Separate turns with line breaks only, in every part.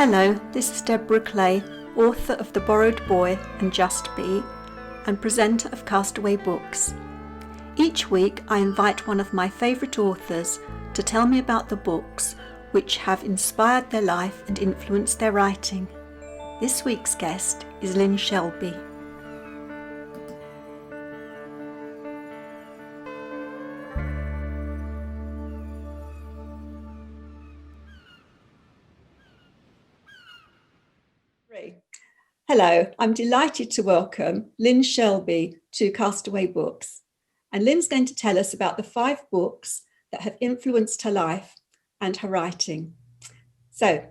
Hello, this is Deborah Clay, author of The Borrowed Boy and Just Be, and presenter of Castaway Books. Each week I invite one of my favourite authors to tell me about the books which have inspired their life and influenced their writing. This week's guest is Lynne Shelby. Hello, I'm delighted to welcome Lynne Shelby to Castaway Books. And Lynne's going to tell us about the 5 books that have influenced her life and her writing. So,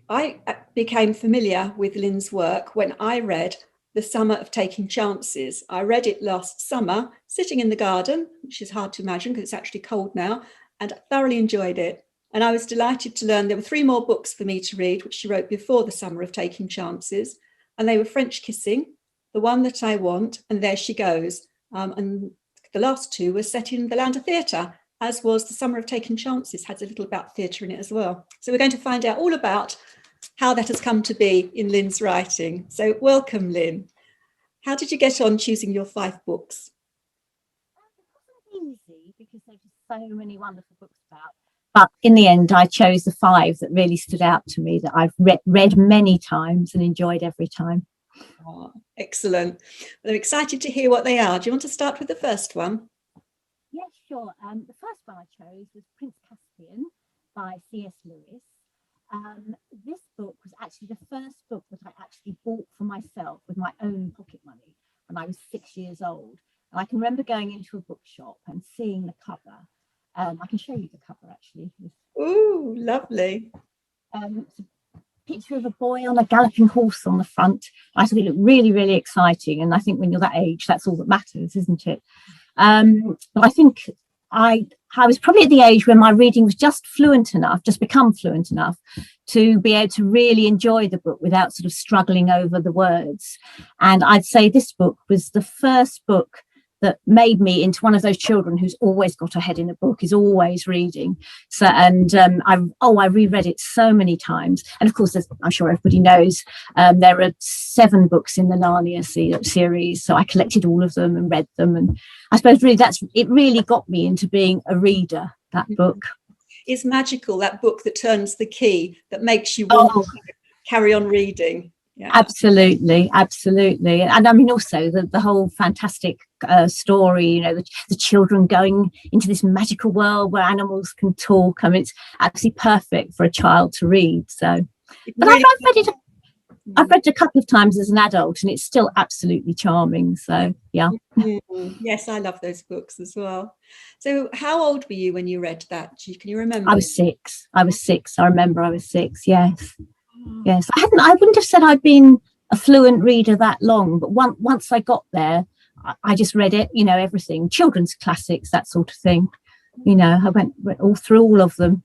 I became familiar with Lynne's work when I read The Summer of Taking Chances. I read it last summer, sitting in the garden, which is hard to imagine because it's actually cold now, and I thoroughly enjoyed it. And I was delighted to learn there were 3 more books for me to read, which she wrote before The Summer of Taking Chances. And they were French Kissing, The One That I Want, and There She Goes. And the last 2 were set in the Land of Theatre, as was The Summer of Taking Chances, had a little about theatre in it as well. So we're going to find out all about how that has come to be in Lynne's writing. So welcome, Lynne. How did you get on choosing your 5 books?
It wasn't easy because there's so many wonderful books about. But in the end, I chose the 5 that really stood out to me, that I've read many times and enjoyed every time.
Oh, excellent. Well, I'm excited to hear what they are. Do you want to start with the first one?
Yes, sure. The first one I chose was Prince Caspian by C.S. Lewis. This book was actually the first book that I actually bought for myself with my own pocket money when I was 6 years old. And I can remember going into a bookshop and seeing the cover. I can show you the cover actually.
Ooh, lovely.
It's a picture of a boy on a galloping horse on the front. I thought it looked really, really exciting. And I think when you're that age, that's all that matters, isn't it? But I think I was probably at the age when my reading was just become fluent enough to be able to really enjoy the book without sort of struggling over the words. And I'd say this book was the first book that made me into one of those children who's always got her head in a book, is always reading. So, and I reread it so many times. And of course, as I'm sure everybody knows, there are 7 books in the Narnia series. So I collected all of them and read them. And I suppose really it really got me into being a reader, that book.
It's magical, that book that turns the key, that makes you want to carry on reading. Yeah.
Absolutely. And I mean, also the whole fantastic story, you know, the children going into this magical world where animals can talk. I mean, it's absolutely perfect for a child to read. So, but really, I've read it a couple of times as an adult and it's still absolutely charming. So, yeah.
Yes, I love those books as well. So how old were you when you read that? Can you remember?
I was 6. I remember I was 6. Yes. Yes, I wouldn't have said I'd been a fluent reader that long, but once I got there, I just read it, you know, everything, children's classics, that sort of thing. You know, I went all through all of them.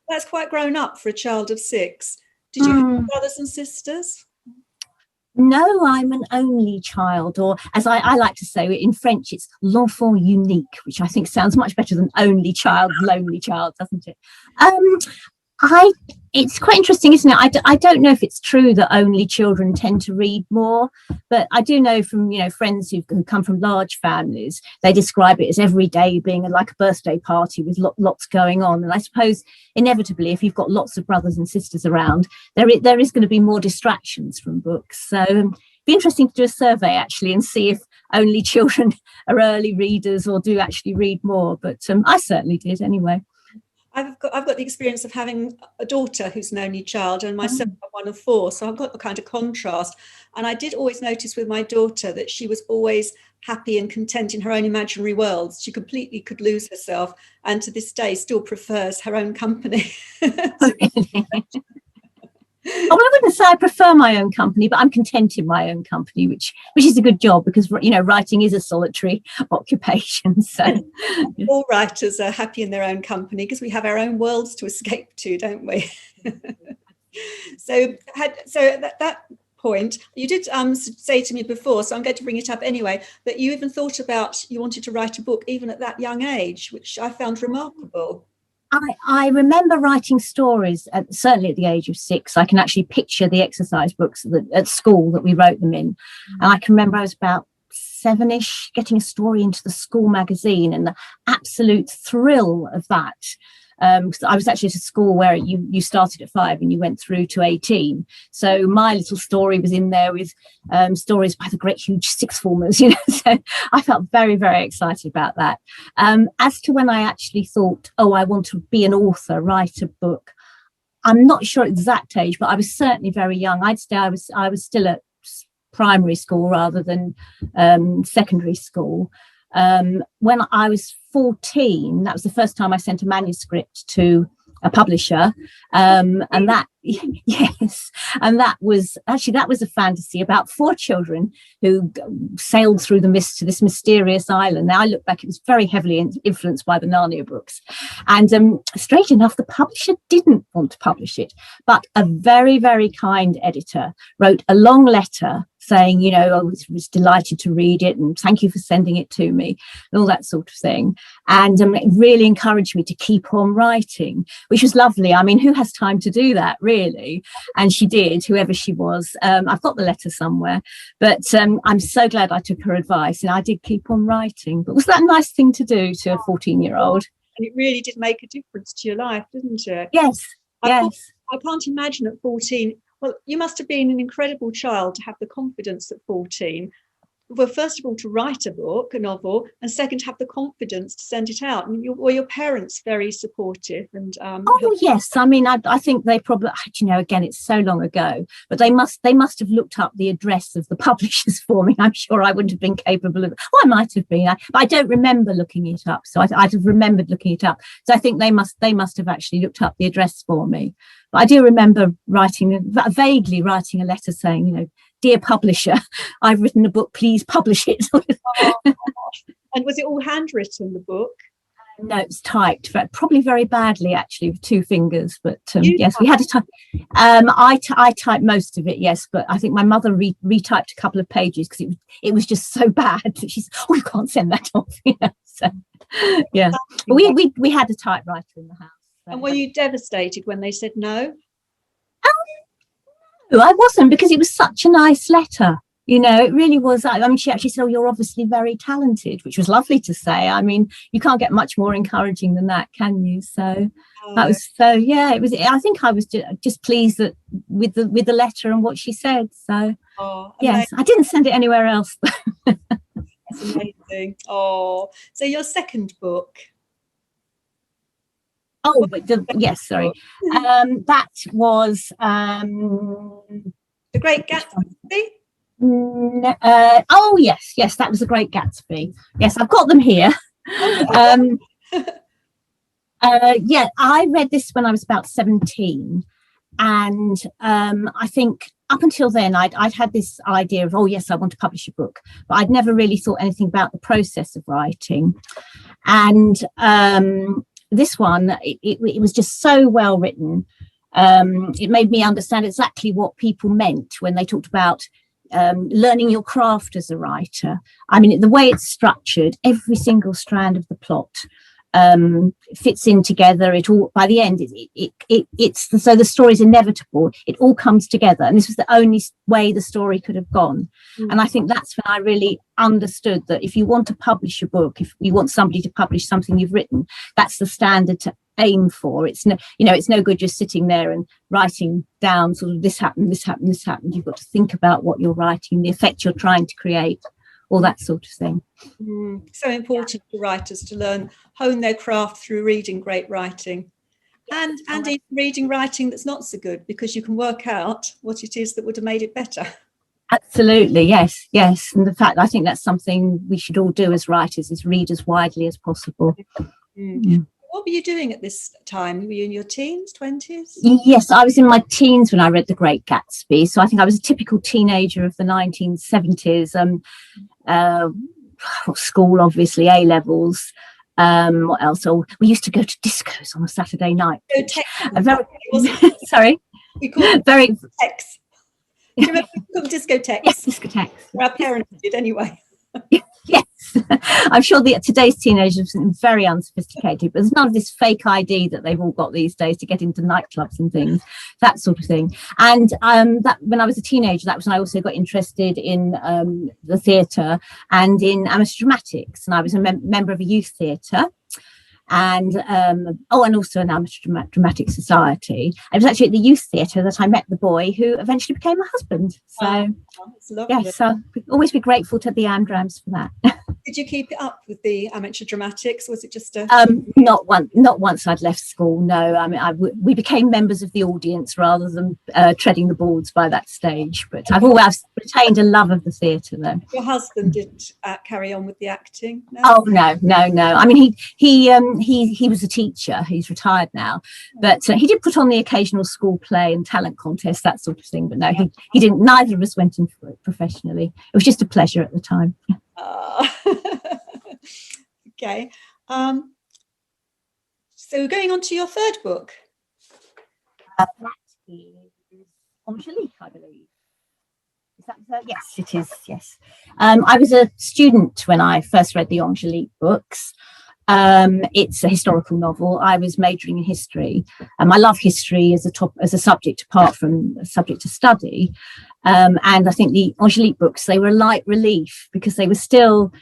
That's quite grown up for a child of 6. Did you have brothers and sisters?
No, I'm an only child, or as I like to say in French, it's l'enfant unique, which I think sounds much better than only child, lonely child, doesn't it? It's quite interesting, isn't it? I don't know if it's true that only children tend to read more, but I do know from, you know, friends who come from large families, they describe it as every day being like a birthday party with lots going on. And I suppose inevitably, if you've got lots of brothers and sisters around, there is going to be more distractions from books. So it'd be interesting to do a survey actually and see if only children are early readers or do actually read more. But I certainly did anyway.
I've got the experience of having a daughter who's an only child and myself one of 4, so I've got the kind of contrast. And I did always notice with my daughter that she was always happy and content in her own imaginary worlds. She completely could lose herself, and to this day still prefers her own company.
Well, I wouldn't say I prefer my own company, but I'm content in my own company, which is a good job because, you know, writing is a solitary occupation. So
all writers are happy in their own company because we have our own worlds to escape to, don't we? So at that point, you did say to me before, so I'm going to bring it up anyway, that you even thought about you wanted to write a book even at that young age, which I found remarkable.
I remember writing stories, certainly at the age of 6. I can actually picture the exercise books at school that we wrote them in. And I can remember I was about 7ish, getting a story into the school magazine, and the absolute thrill of that. Because I was actually at a school where you started at 5 and you went through to 18. So my little story was in there with stories by the great huge sixth formers, you know. So I felt very, very excited about that. As to when I actually thought, oh, I want to be an author, write a book, I'm not sure exact age, but I was certainly very young. I'd say I was still at primary school rather than secondary school. When I was 14, that was the first time I sent a manuscript to a publisher, and that yes, and that was a fantasy about 4 children who sailed through the mist to this mysterious island. Now I look back, it was very heavily influenced by the Narnia books, and strange enough, the publisher didn't want to publish it, but a very, very kind editor wrote a long letter saying, you know, I was delighted to read it and thank you for sending it to me and all that sort of thing. And it really encouraged me to keep on writing, which was lovely. I mean, who has time to do that, really? And she did, whoever she was. I've got the letter somewhere, but I'm so glad I took her advice and I did keep on writing. But was that a nice thing to do to a 14-year-old?
And it really did make a difference to your life, didn't it?
Yes, yes.
I can't imagine at 14. Well, you must have been an incredible child to have the confidence at 14. Well, first of all, to write a book, a novel, and second, to have the confidence to send it out. And were your parents very supportive? And
oh yes, I mean, I think they probably, you know, again, it's so long ago, but they must have looked up the address of the publishers for me. I'm sure I wouldn't have been capable of. Well, I might have been, but I don't remember looking it up. So I'd have remembered looking it up. So I think they must have actually looked up the address for me. But I do remember vaguely writing a letter saying, you know, dear publisher, I've written a book, please publish it.
And was it all handwritten, the book?
No, it was typed, probably very badly, actually, with 2 fingers. But yes, we had to type. I typed most of it, yes, but I think my mother retyped a couple of pages because it was just so bad that she's, oh, you can't send that off. You know, so yeah, but we had a typewriter in the house. So.
And were you devastated when they said no?
No, I wasn't, because it was such a nice letter. You know, it really was. I mean, she actually said, oh, you're obviously very talented, which was lovely to say. I mean, you can't get much more encouraging than that, can you? So that was, so yeah, it was. I think I was just pleased that with the letter and what she said. So yes, I didn't send it anywhere else.
That's amazing. Oh, so your second book.
Oh, but yes, sorry. That was
The Great Gatsby.
Oh yes, that was The Great Gatsby. Yes, I've got them here. Yeah, I read this when I was about 17, and I think up until then I'd had this idea of, oh yes, I want to publish a book, but I'd never really thought anything about the process of writing. And this one, it was just so well written. It made me understand exactly what people meant when they talked about learning your craft as a writer. I mean, the way it's structured, every single strand of the plot fits in together. It all, by the end, it's so the story's inevitable. It all comes together, and this was the only way the story could have gone. And I think that's when I really understood that if you want to publish a book, if you want somebody to publish something you've written, that's the standard to aim for. It's no, you know, it's no good just sitting there and writing down sort of this happened, this happened, this happened. You've got to think about what you're writing, the effect you're trying to create, all that sort of thing.
So important for writers to hone their craft through reading great writing, and even reading writing that's not so good, because you can work out what it is that would have made it better.
Absolutely, yes. And the fact, I think that's something we should all do as writers, is read as widely as possible.
What were you doing at this time? Were you in your teens, 20s?
Yes, I was in my teens when I read The Great Gatsby. So I think I was a typical teenager of the 1970s. School, obviously, A-levels. What else? Oh, we used to go to discos on a Saturday night. Sorry?
We called
very
discotheques. Do you remember discotheques?
Yes, discotheques.
Our parents did anyway.
Yes, I'm sure today's teenagers are very unsophisticated, but there's none of this fake ID that they've all got these days to get into nightclubs and things, that sort of thing. And that when I was a teenager, that was when I also got interested in the theatre and in amateur dramatics. And I was a member of a youth theatre. And and also an amateur dramatic society. It was actually at the youth theatre that I met the boy who eventually became my husband. So yes, I'll always be grateful to the Amdrams for that.
Did you keep it up with the amateur dramatics? Was it just a
not once I'd left school? No, I mean we became members of the audience rather than treading the boards by that stage. But I've always retained a love of the theatre, though.
Your husband didn't carry on with the acting? No?
Oh no. I mean he was a teacher. He's retired now, but he did put on the occasional school play and talent contest, that sort of thing. But no, he didn't. Neither of us went in for it professionally. It was just a pleasure at the time.
Okay. So going on to your third book.
That is Angelique, I believe. Is that yes, it is. Yes. I was a student when I first read the Angelique books. It's a historical novel. I was majoring in history, and I love history as a subject apart from a subject to study. And I think the Angelique books, they were a light relief because they were still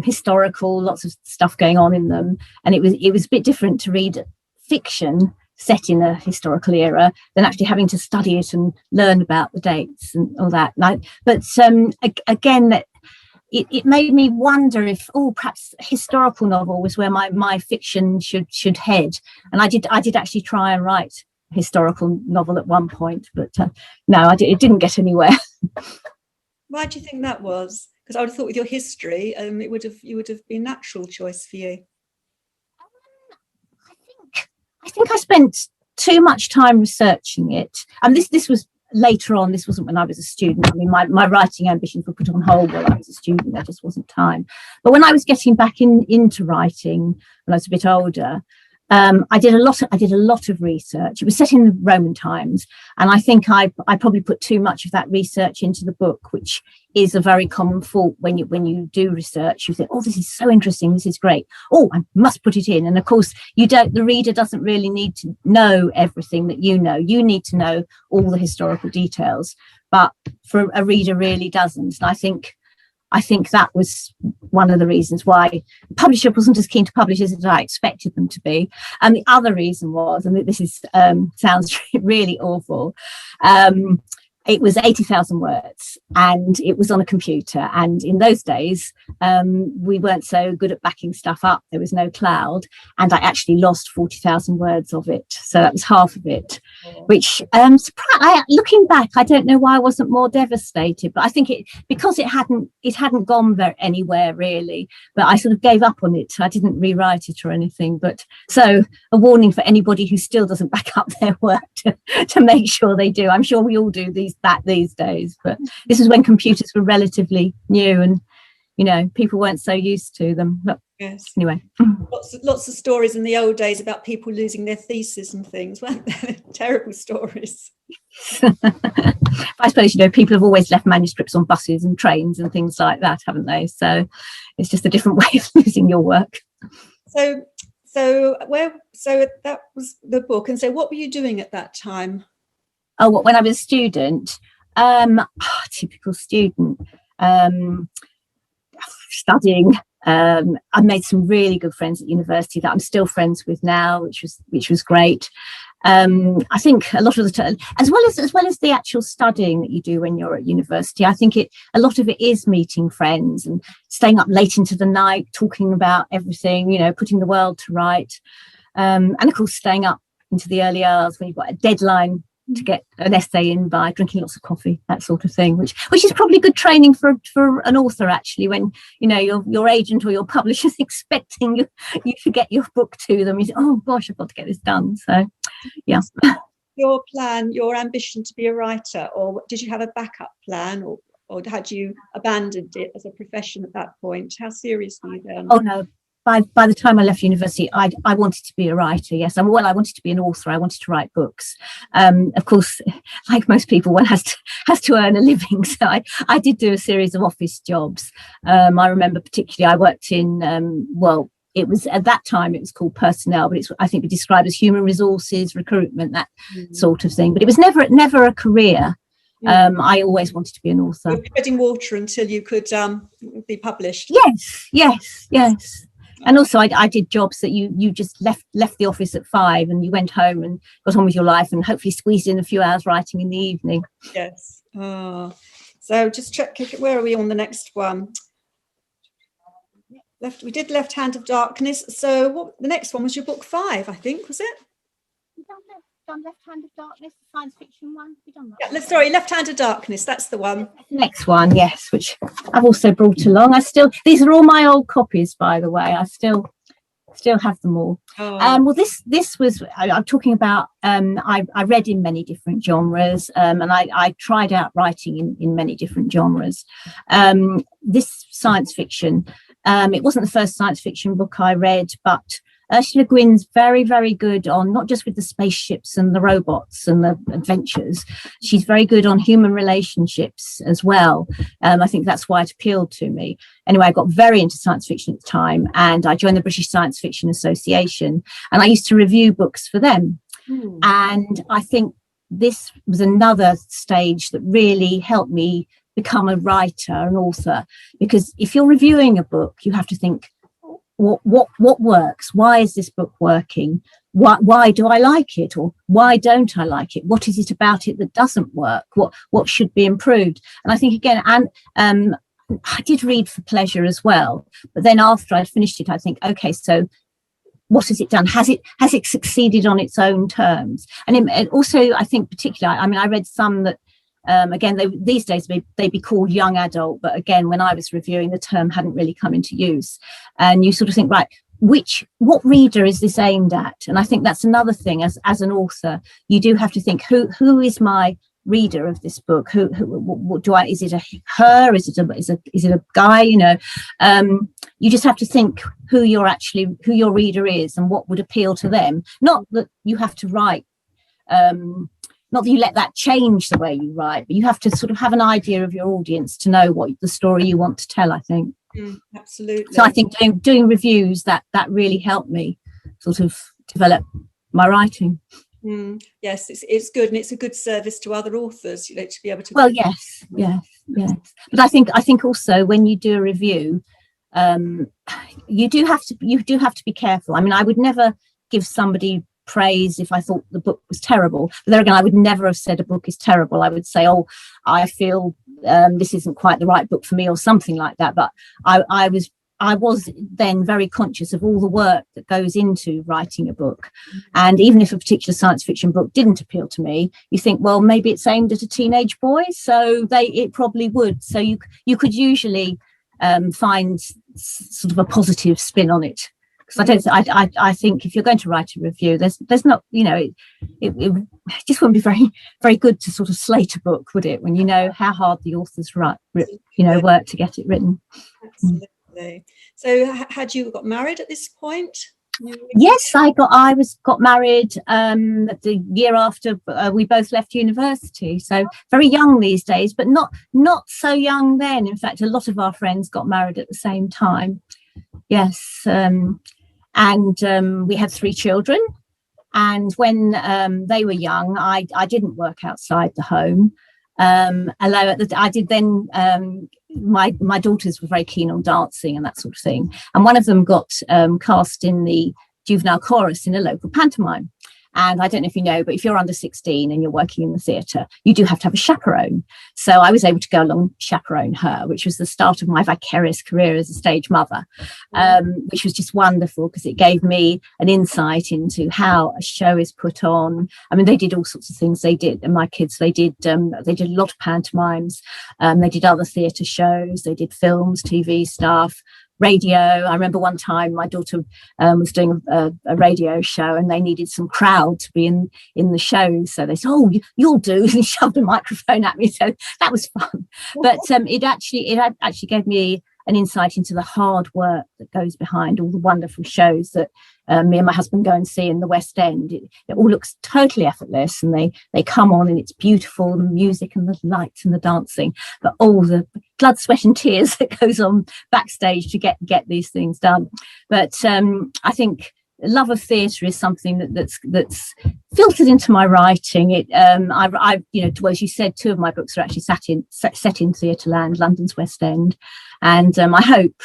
historical, lots of stuff going on in them, and it was a bit different to read fiction set in a historical era than actually having to study it and learn about the dates and all that. But again, it made me wonder if perhaps a historical novel was where my fiction should head. And I did actually try and write a historical novel at one point, but no, it didn't get anywhere.
Why do you think that was? Because I would have thought with your history, you would have been a natural choice for you.
I think I spent too much time researching it. And this was later on. This wasn't when I was a student. I mean, my writing ambitions were put on hold while I was a student. There just wasn't time. But when I was getting back into writing, when I was a bit older, I did a lot of research. It was set in the Roman times, and I think I probably put too much of that research into the book, which is a very common fault when you do research. You think, this is so interesting, this is great. I must put it in. And of course, the reader doesn't really need to know everything that you know. You need to know all the historical details, but for a reader really doesn't. And I think that was one of the reasons why the publisher wasn't as keen to publish as I expected them to be. And the other reason was, and this is sounds really awful, it was 80,000 words and it was on a computer. And in those days, we weren't so good at backing stuff up. There was no cloud. And I actually lost 40,000 words of it. So that was half of it, which looking back, I don't know why I wasn't more devastated. But I think because it hadn't gone anywhere really. But I sort of gave up on it. I didn't rewrite it or anything. But so a warning for anybody who still doesn't back up their work to make sure they do. I'm sure we all do these days, but this is when computers were relatively new and people weren't so used to them. But
yes,
anyway,
lots of stories in the old days about people losing their thesis and things, weren't there? Terrible stories.
I suppose people have always left manuscripts on buses and trains and things like that, haven't they? So it's just a different way of losing your work.
So that was the book. And so what were you doing at that time?
When I was a student, typical student, studying. I made some really good friends at university that I'm still friends with now, which was great. I think a lot of the time, as well as the actual studying that you do when you're at university, I think a lot of it is meeting friends and staying up late into the night, talking about everything, putting the world to right, and of course staying up into the early hours when you've got a deadline to get an essay in by, drinking lots of coffee, that sort of thing, which is probably good training for an author, actually, when your agent or your publisher is expecting you to get your book to them. You say, oh gosh, I've got to get this done. So yeah.
Your plan, your ambition to be a writer, or did you have a backup plan, or had you abandoned it as a profession at that point? How serious were you then?
Oh no, by the time I left university, I wanted to be a writer. Yes, I wanted to be an author. I wanted to write books. Of course, like most people, one has to earn a living. So I did do a series of office jobs. I remember particularly I worked in it was at that time it was called personnel, but I think it described as human resources, recruitment, that sort of thing. But it was never a career. I always wanted to be an author.
You were treading water until you could be published.
Yes. And also I did jobs that you just left the office at 5 and you went home and got on with your life and hopefully squeezed in a few hours writing in the evening.
Yes. So just check, where are we on the next one? We did Left Hand of Darkness. So the next one was your book 5, I think, was it?
Done Left Hand of Darkness, the science fiction one. Have we done that?
Yeah, sorry, Left Hand of Darkness, that's the one.
Next one, yes, which I've also brought along. These are all my old copies, by the way. I still have them all. Well, this was, I'm talking about, I read in many different genres, and I tried out writing in many different genres. This science fiction, it wasn't the first science fiction book I read, but Ursula Gwyn's very, very good on not just with the spaceships and the robots and the adventures. She's very good on human relationships as well. I think that's why it appealed to me. Anyway, I got very into science fiction at the time, and I joined the British Science Fiction Association, and I used to review books for them. And I think this was another stage that really helped me become a writer, an author, because if you're reviewing a book, you have to think, what works? Why is this book working? Why do I like it, or why don't I like it? What is it about it that doesn't work? What should be improved? And I think again, and I did read for pleasure as well, but then after I'd finished it, I think, okay, so what has it done? Has it succeeded on its own terms? And also, I think particularly, I mean, I read some that again, these days they'd be called young adult, but again, when I was reviewing, the term hadn't really come into use. And you sort of think, right, what reader is this aimed at? And I think that's another thing as an author, you do have to think, who is my reader of this book? What do I? Is it a her? Is it a guy? You know, you just have to think who your reader is and what would appeal to them. Not that you have to write. Not that you let that change the way you write, but you have to sort of have an idea of your audience to know what the story you want to tell, I think.
Absolutely.
So I think doing reviews, that really helped me sort of develop my writing.
Yes, it's good, and it's a good service to other authors, to be able to.
Well, yes. But I think also when you do a review, you do have to be careful. I mean, I would never give somebody praise if I thought the book was terrible. But there again, I would never have said a book is terrible. I would say, oh, I feel this isn't quite the right book for me, or something like that. But I was then very conscious of all the work that goes into writing a book. And even if a particular science fiction book didn't appeal to me, you think, well, maybe it's aimed at a teenage boy, so it probably would. So you could usually find sort of a positive spin on it. Because I think if you're going to write a review, there's not, it just wouldn't be very, very good to sort of slate a book, would it? When you know how hard the authors work to get it written.
Absolutely. So had you got married at this point?
Yes, I got married the year after we both left university. So very young these days, but not so young then. In fact, a lot of our friends got married at the same time. Yes. And we had 3 children. And when they were young, I didn't work outside the home. Although I did then, my daughters were very keen on dancing and that sort of thing. And one of them got cast in the juvenile chorus in a local pantomime. And I don't know if you know, but if you're under 16 and you're working in the theatre, you do have to have a chaperone. So I was able to go along and chaperone her, which was the start of my vicarious career as a stage mother, which was just wonderful because it gave me an insight into how a show is put on. I mean, they did all sorts of things. They did, and my kids, they did a lot of pantomimes. They did other theatre shows. They did films, TV stuff. Radio. I remember one time my daughter was doing a radio show and they needed some crowd to be in the show. So they said, oh, you'll do. And shoved a microphone at me. So that was fun. But it actually gave me an insight into the hard work that goes behind all the wonderful shows that me and my husband go and see in the West End. It all looks totally effortless, and they come on and it's beautiful, the music and the lights and the dancing, but all the blood, sweat and tears that goes on backstage to get these things done. But I think love of theatre is something that's filtered into my writing. I well, as you said, 2 of my books are actually set in Theatreland, London's West End, and I hope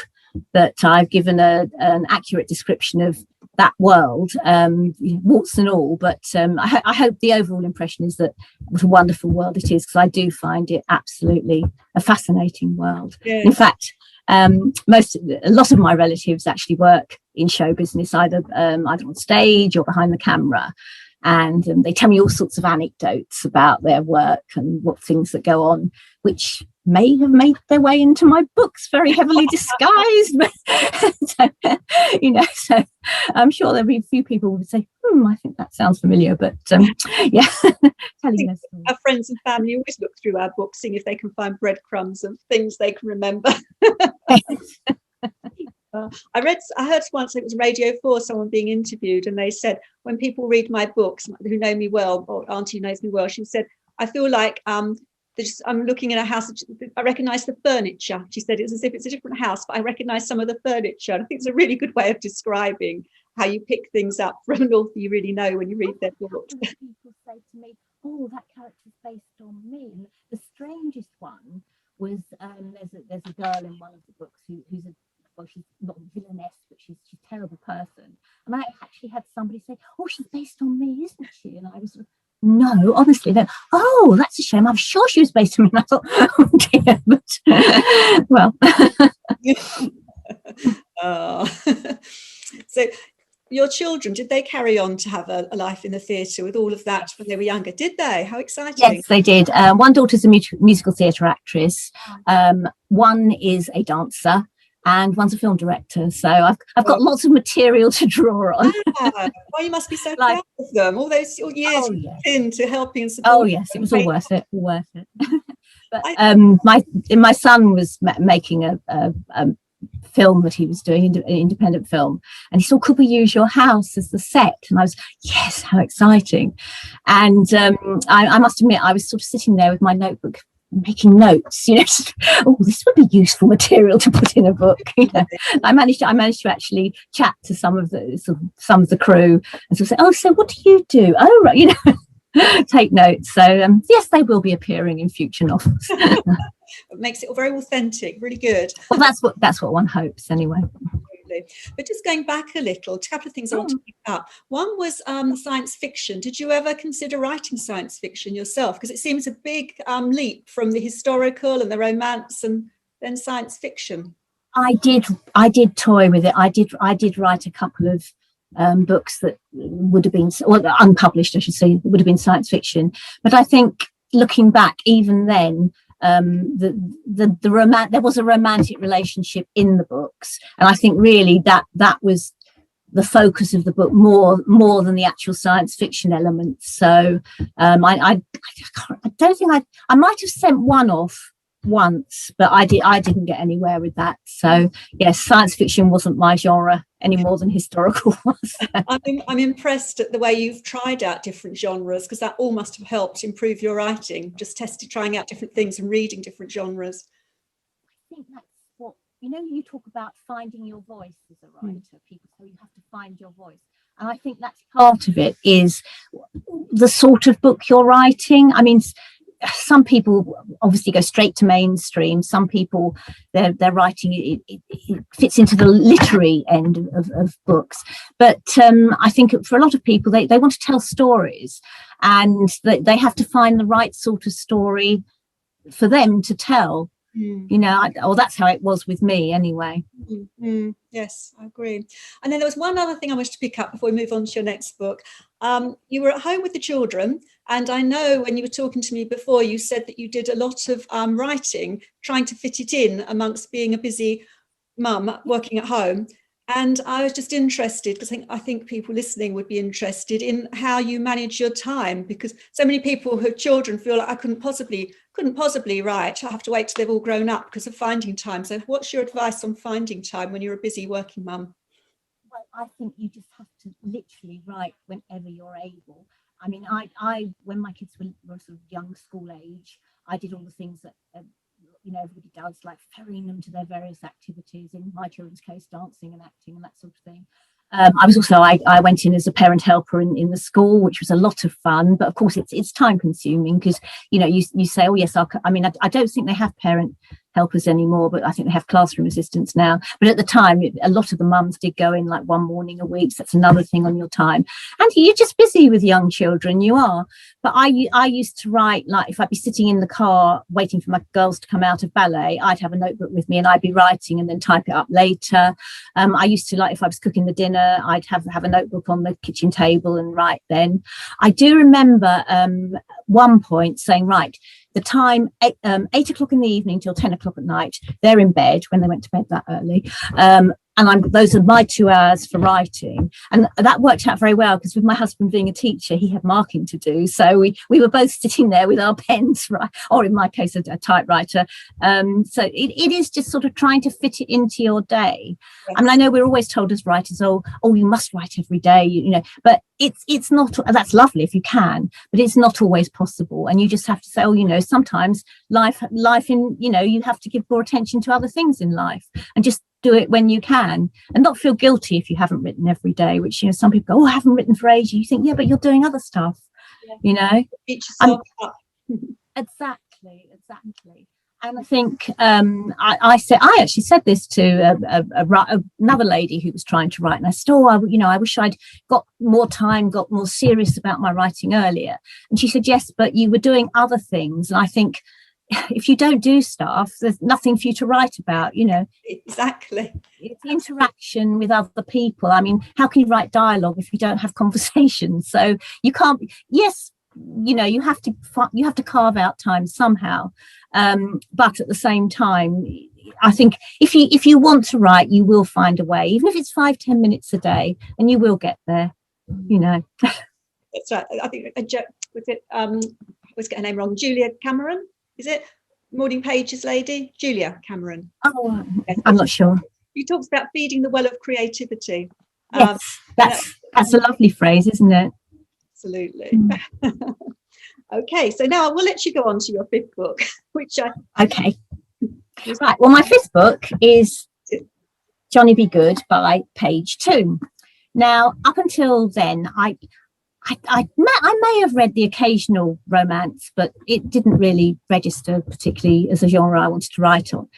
that I've given an accurate description of that world, warts and all. But I hope the overall impression is that what a wonderful world it is, because I do find it absolutely a fascinating world. Yeah. In fact, a lot of my relatives actually work in show business, either on stage or behind the camera, and they tell me all sorts of anecdotes about their work and what things that go on, which may have made their way into my books, very heavily disguised. So I'm sure there'll be a few people who would say, I think that sounds familiar, but yeah. Telling us.
Our friends and family always look through our books, seeing if they can find breadcrumbs of things they can remember. I heard once, it was Radio 4, someone being interviewed, and they said, when people read my books who know me well, or Auntie knows me well, she said, I feel like I'm looking at a house, I recognise the furniture. She said it's as if it's a different house, but I recognise some of the furniture. And I think it's a really good way of describing how you pick things up from an author you really know when you read their books.
People say to me, that character's based on me. And the strangest one was there's a girl in one of the books who's she's not a villainess, but she's a terrible person. And I actually had somebody say, she's based on me, isn't she? And I was sort of, no, honestly, no. That's a shame. I'm sure she was based on me. And I thought, oh dear, but
So your children, did they carry on to have a life in the theatre with all of that when they were younger? Did they? How exciting.
Yes, they did. One daughter's a musical theatre actress. One is a dancer, and one's a film director. So I've got lots of material to draw on.
Well, you must be so proud of them. All those years into helping and supporting.
Oh yes, it was all worth it. But my son was making a film that he was doing, an independent film, and he said, could we use your house as the set? And I was, yes, how exciting. And I must admit, I was sort of sitting there with my notebook making notes, this would be useful material to put in a book. I managed to actually chat to some of the crew and sort of say, so what do you do? Oh right, take notes. So yes, they will be appearing in future novels.
It makes it all very authentic, really good.
Well, that's what one hopes anyway.
But just going back a little, a couple of things I want to pick up. One was science fiction. Did you ever consider writing science fiction yourself? Because it seems a big leap from the historical and the romance and then science fiction.
I did toy with it. I did write a couple of books that would have been, unpublished, I should say, would have been science fiction. But I think looking back, even then, there was a romantic relationship in the books, and I think really that was the focus of the book more than the actual science fiction elements. So I don't think I might have sent one off once, but I didn't get anywhere with that. So yes, science fiction wasn't my genre any more than historical was.
I'm impressed at the way you've tried out different genres, because that all must have helped improve your writing, just trying out different things and reading different genres.
I think that's what, you talk about finding your voice as a writer. People say you have to find your voice, and I think that's part of it, is the sort of book you're writing. I mean, some people obviously go straight to mainstream. Some people, their writing, it fits into the literary end of books. But I think for a lot of people, they want to tell stories, and they have to find the right sort of story for them to tell. That's how it was with me anyway.
Yes, I agree. And then there was one other thing I wanted to pick up before we move on to your next book. You were at home with the children, and I know when you were talking to me before, you said that you did a lot of writing, trying to fit it in amongst being a busy mum working at home. And I was just interested, because I think people listening would be interested in how you manage your time, because so many people who have children feel like I couldn't possibly couldn't possibly write. I have to wait till they've all grown up because of finding time. So what's your advice on finding time when you're a busy working mum?
Well, I think you just have to literally write whenever you're able. I mean, I when my kids were sort of young school age, I did all the things that everybody does, like ferrying them to their various activities. In my children's case, dancing and acting and that sort of thing. I went in as a parent helper in the school, which was a lot of fun. But of course, it's time consuming because you say, oh yes, I don't think they have parent helpers anymore, but I think they have classroom assistants now. But at the time, a lot of the mums did go in like one morning a week. So that's another thing on your time. And you're just busy with young children, you are. But I used to write, like if I'd be sitting in the car waiting for my girls to come out of ballet, I'd have a notebook with me and I'd be writing and then type it up later. I used to, like if I was cooking the dinner, I'd have a notebook on the kitchen table and write then. I do remember one point saying, right, the time 8 o'clock in the evening till 10 o'clock at night, they're in bed when they went to bed that early. And those are my 2 hours for writing. And that worked out very well because with my husband being a teacher, he had marking to do. So we were both sitting there with our pens, right, or in my case, a typewriter. So it is just sort of trying to fit it into your day. Yes. I mean, I know we're always told as writers, oh, you must write every day, but it's not, that's lovely if you can, but it's not always possible. And you just have to say, sometimes life you have to give more attention to other things in life and just do it when you can and not feel guilty if you haven't written every day, which some people go, oh, I haven't written for ages. You think, yeah, but you're doing other stuff. Exactly. And I think I actually said this to another lady who was trying to write, and I said, I wish I'd got more time, got more serious about my writing earlier. And she said, yes, but you were doing other things. And I think if you don't do stuff, there's nothing for you to write about,
Exactly.
It's the interaction with other people. I mean, how can you write dialogue if you don't have conversations? So you can't, yes, you have to carve out time somehow. But at the same time, I think if you want to write, you will find a way, even if it's 5-10 minutes a day, and you will get there,
That's right. I think I always get her name wrong. Julia Cameron. Is it Morning Pages lady? Julia Cameron.
Oh, yes. I'm not sure.
She talks about feeding the well of creativity.
Yes, that's a lovely phrase, isn't it?
Absolutely. Okay, so now we'll let you go on to your fifth book,
Okay. Right. Well, my fifth book is Johnny Be Good by Page 2. Now, up until then, I may have read the occasional romance, but it didn't really register particularly as a genre I wanted to write in.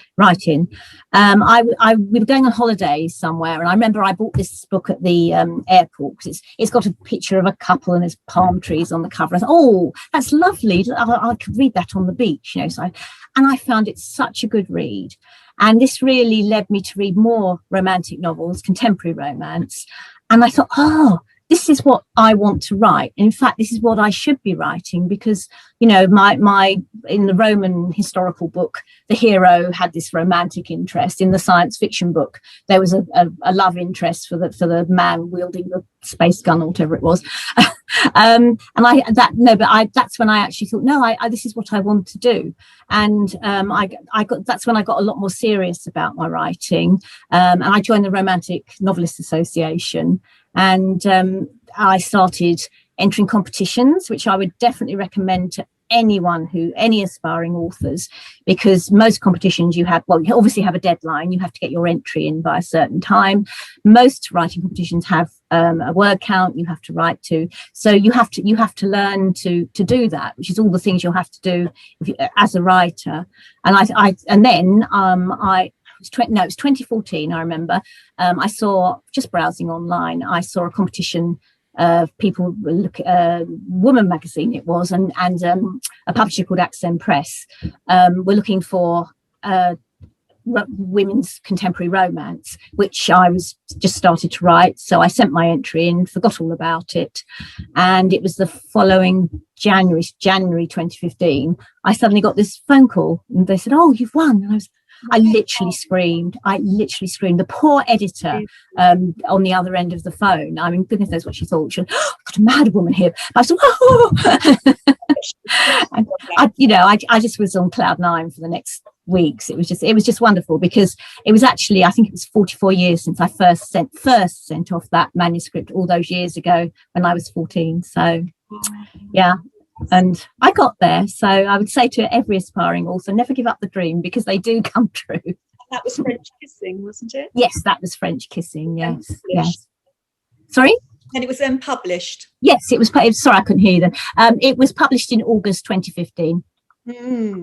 We were going on holidays somewhere, and I remember I bought this book at the airport because it's got a picture of a couple and there's palm trees on the cover. I thought, oh, that's lovely. I could read that on the beach, and I found it such a good read. And this really led me to read more romantic novels, contemporary romance. And I thought, this is what I want to write. In fact, this is what I should be writing because, my in the Roman historical book, the hero had this romantic interest. In the science fiction book, there was a love interest for the man wielding the space gun or whatever it was. That's when I actually thought, this is what I want to do. And that's when I got a lot more serious about my writing. And I joined the Romantic Novelists Association. And I started entering competitions, which I would definitely recommend to any aspiring authors, because most competitions you obviously have a deadline. You have to get your entry in by a certain time. Most writing competitions have a word count you have to write to. So you have to learn to do that, which is all the things you'll have to do as a writer. And it was 2014, I remember. I saw, just browsing online, I saw a competition of people Woman magazine it was, and a publisher called Accent Press were looking for women's contemporary romance, which I was just started to write. So I sent my entry in, forgot all about it. And it was the following January 2015, I suddenly got this phone call and they said, oh, you've won. And I literally screamed. The poor editor on the other end of the phone. I mean, goodness knows what she thought. She went, oh, I've got a mad woman here. I said, oh. And I just was on cloud nine for the next weeks. It was just wonderful, because it was actually, I think it was 44 years since I first sent off that manuscript all those years ago when I was 14. So yeah, and I got there. So I would say to every aspiring author, never give up the dream, because they do come true.
That was French Kissing, wasn't it?
Yes, that was French Kissing. Yes. Sorry?
And it was then published.
Yes, it was. Sorry, I couldn't hear you then. It was published in August 2015.
Yeah.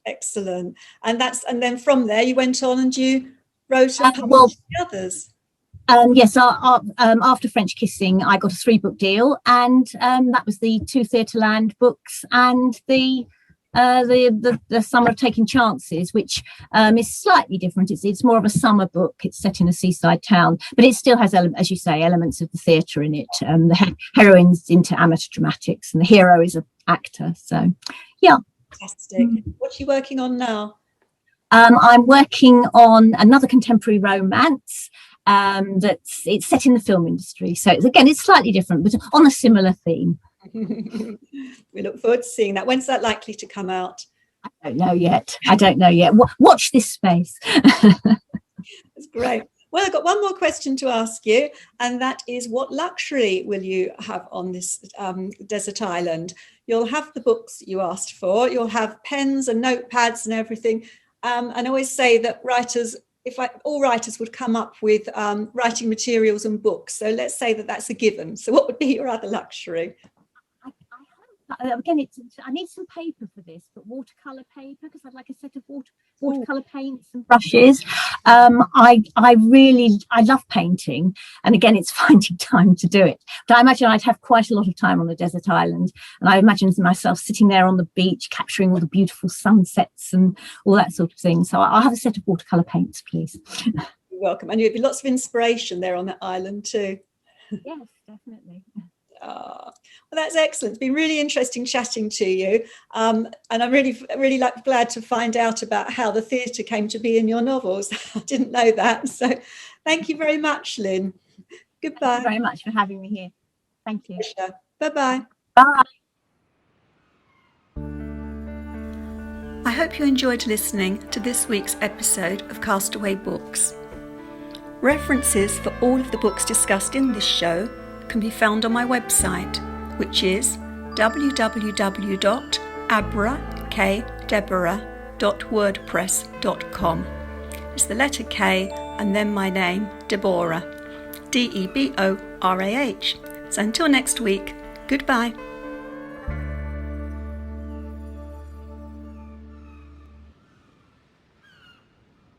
Excellent. And then from there you went on and you wrote and published the others.
Yes, after French Kissing, I got a 3-book deal, and that was the 2 Theatreland books and the Summer of Taking Chances, which is slightly different. It's more of a summer book. It's set in a seaside town, but it still has, as you say, elements of the theatre in it. The heroine's into amateur dramatics, and the hero is an actor. So, yeah.
Fantastic. What are you working on now?
I'm working on another contemporary romance. It's set in the film industry, so it's slightly different, but on a similar theme.
We look forward to seeing that. When's that likely to come out?
I don't know yet. Watch this space.
That's great. Well, I've got one more question to ask you, and that is, what luxury will you have on this desert island? You'll have the books you asked for, you'll have pens and notepads and everything. And I always say that all writers would come up with writing materials and books. So let's say that that's a given. So what would be your other luxury?
Again, I need some paper for this, but watercolor paper, because I'd like a set of watercolor paints and brushes. I love painting, and again, it's finding time to do it. But I imagine I'd have quite a lot of time on the desert island, and I imagine myself sitting there on the beach, capturing all the beautiful sunsets and all that sort of thing. So I'll have a set of watercolor paints, please.
You're welcome, and you'll be lots of inspiration there on that island too.
Yes, definitely.
Well, that's excellent. It's been really interesting chatting to you, and I'm really glad to find out about how the theatre came to be in your novels. I didn't know that, so thank you very much, Lynne. Goodbye.
Thank you very much for having me here. Thank you.
Bye-bye.
Bye.
I hope you enjoyed listening to this week's episode of Castaway Books. References for all of the books discussed in this show can be found on my website, which is www.abrakdeborah.wordpress.com. It's the letter K and then my name, Deborah, Deborah. So until next week, goodbye.